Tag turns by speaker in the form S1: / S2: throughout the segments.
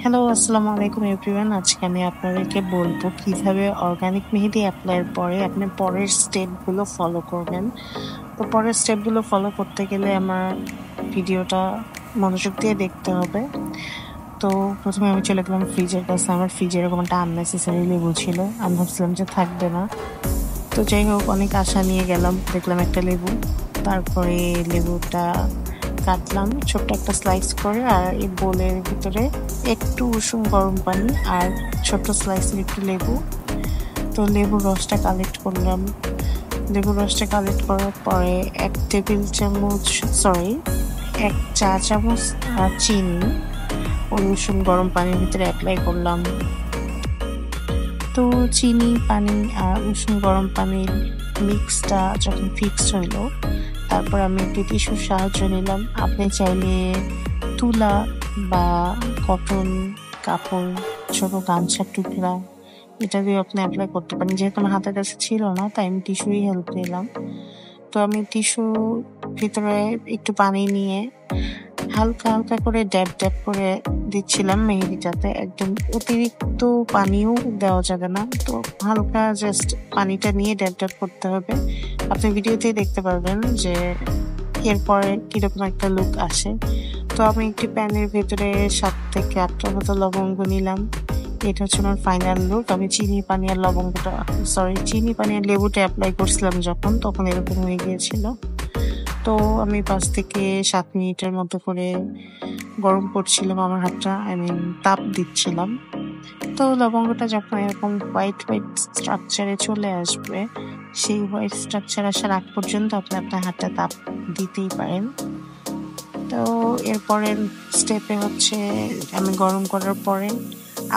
S1: Hello, আসসালামু আলাইকুম everyone. আজকে আমি আপনাদেরকে বলবো কিভাবে অর্গানিক মেহেদি এপ্লাইয়ের পরে আপনি পরের স্টেপগুলো ফলো করবেন। তো পরের স্টেপগুলো ফলো করতে গেলে আমার ভিডিওটা মনোযোগ দিয়ে দেখতে হবে। তো ১ম এ আমি চলে গেলাম ফ্রিজের কাছে। আমার ফ্রিজে এরকম একটা আননেসেসারি লেবু ছিল। আমি ভাবছিলাম যে থাকবে না। তো যাই হোক অনেক আশা নিয়ে গেলাম। দেখলাম একটা লেবু। তারপরে লেবুটা কাটলাম ছোট্ট একটা স্লাইস করে, আর এই বোলের ভিতরে একটু উষুম গরম পানি আর ছোট্ট স্লাইসের একটু লেবু। তো লেবুর রসটা কালেক্ট করলাম। লেবুর রসটা কালেক্ট করার পরে ১ টেবিল চামচ সরি ১ চা চামচ চিনি ওই উষুম গরম পানির ভিতরে এপ্লাই করলাম। তো চিনি, পানি আর উষুম গরম পানির মিক্সটা যখন ফিক্সড হইল, তারপর আমি একটি টিস্যুর সাহায্য নিলাম। আপনি চাইলে তুলা বা কটন কাপড়, ছোট গামছার টুকরা এটা দিয়ে আপনি এপ্লাই করতে পারেন। যেহেতু আমার হাতের কাছে ছিল না তাই আমি টিস্যুই হেল্প নিলাম। তো আমি টিস্যুর ভিতরে একটু পানি নিয়ে হালকা হালকা করে ড্যাব ড্যাব করে দিচ্ছিলাম মেহেদিটাতে। একদম অতিরিক্ত পানিও দেওয়া যাবে না। তো হালকা জাস্ট পানিটা নিয়ে ড্যাব ড্যাব করতে হবে। আপনি ভিডিওতেই দেখতে পারবেন যে এরপরে কিরকম একটা লুক আসে। তো আমি একটি প্যানের ভেতরে ৭ থেকে ৮টার মতো লবঙ্গ নিলাম। এটা হচ্ছে আমার ফাইনাল লুক। আমি চিনি পানি আর চিনি পানি আর লেবুটা এপ্লাই করছিলাম তখন এরকম হয়ে গিয়েছিল। তো আমি ৫ থেকে ৭ মিনিটের মতো করে গরম করছিলাম আমার হাতটা, তাপ দিচ্ছিলাম। তো লবঙ্গটা যখন এরকম হোয়াইট স্ট্রাকচারে চলে আসবে, সেই হোয়াইট স্ট্রাকচার আসার আগ পর্যন্ত আপনি আপনার হাতটা তাপ দিতেই পারেন। তো এরপরের স্টেপে হচ্ছে আমি গরম করার পরে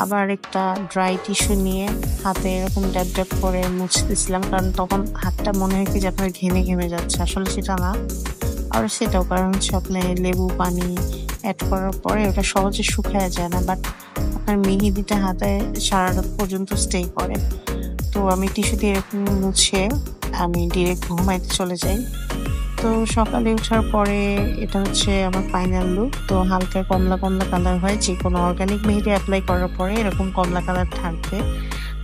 S1: আবার একটা ড্রাই টিস্যু নিয়ে হাতে এরকম ড্যাব ড্যাব করে মুছতেছিলাম, কারণ তখন হাতটা মনে হয় কি যে আপনার ঘেমে যাচ্ছে। আসলে সেটা না। আর সেটাও কারণ হচ্ছে আপনি লেবু পানি অ্যাড করার পরে ওটা সহজে শুকায়া যায় না, বাট আপনার মেহেদিটা হাতে সারা রাত পর্যন্ত স্টে করে। তো আমি টিস্যু দিয়ে এরকম মুছে আমি ডিরেক্ট ঘুমাইতে চলে যাই। তো সকালে ওঠার পরে এটা হচ্ছে আমার ফাইনাল লুক। তো হালকা কমলা কালার হয়। যেকোনো অর্গানিক মেহেদি এপ্লাই করার পরে এরকম কমলা কালার থাকবে।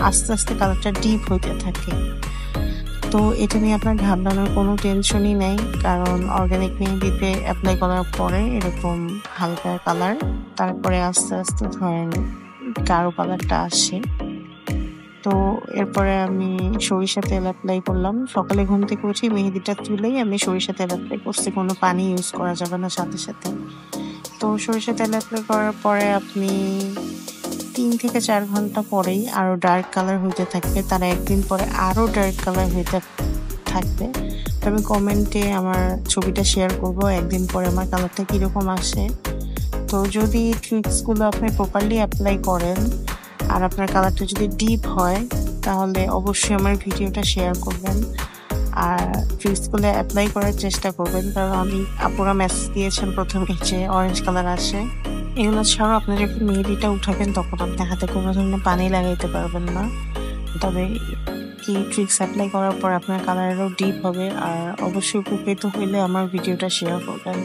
S1: আস্তে আস্তে কালারটা ডিপ হইতে থাকে। তো এটা নিয়ে আপনার ঘাবড়ানোর কোনো টেনশনই নেই, কারণ অর্গানিক মেহেদিতে এপ্লাই করার পরে এরকম হালকা কালার, তারপরে আস্তে আস্তে ধরেন গাঢ় কালারটা আসে। তো এরপরে আমি সরিষা তেল এপ্লাই করলাম। সকালে ঘুম থেকে উঠে মেহেদিটা তুলেই আমি সরিষা তেল এপ্লাই করছি। কোনো পানি ইউজ করা যাবে না সাথে। তো সরিষা তেল এপ্লাই করার পরে আপনি ৩ থেকে ৪ ঘন্টা পরেই আরো ডার্ক কালার হইতে থাকবে। তার একদিন পরে আরো ডার্ক কালার হইতে থাকবে। তো আমি কমেন্টে আমার ছবিটা শেয়ার করব একদিন পরে আমার কালারটা কিরকম আসে। তো যদি ট্রিক্সগুলো আপনি প্রপারলি অ্যাপ্লাই করেন আর আপনার কালারটা যদি ডিপ হয়, তাহলে অবশ্যই আমার ভিডিওটা শেয়ার করবেন আর ট্রিক্সগুলো অ্যাপ্লাই করার চেষ্টা করবেন, কারণ আপুরা মেসেজ দিয়েছেন প্রথমে যে অরেঞ্জ কালার আসে। এগুলো ছাড়াও আপনি যখন মেহেদিটা উঠাবেন তখন আপনি হাতে কোনো ধরনের পানি লাগাইতে পারবেন না। তবে এই ট্রিক্স অ্যাপ্লাই করার পর আপনার কালার আরও ডিপ হবে। আর অবশ্যই উপকৃত হইলে আমার ভিডিওটা শেয়ার করবেন।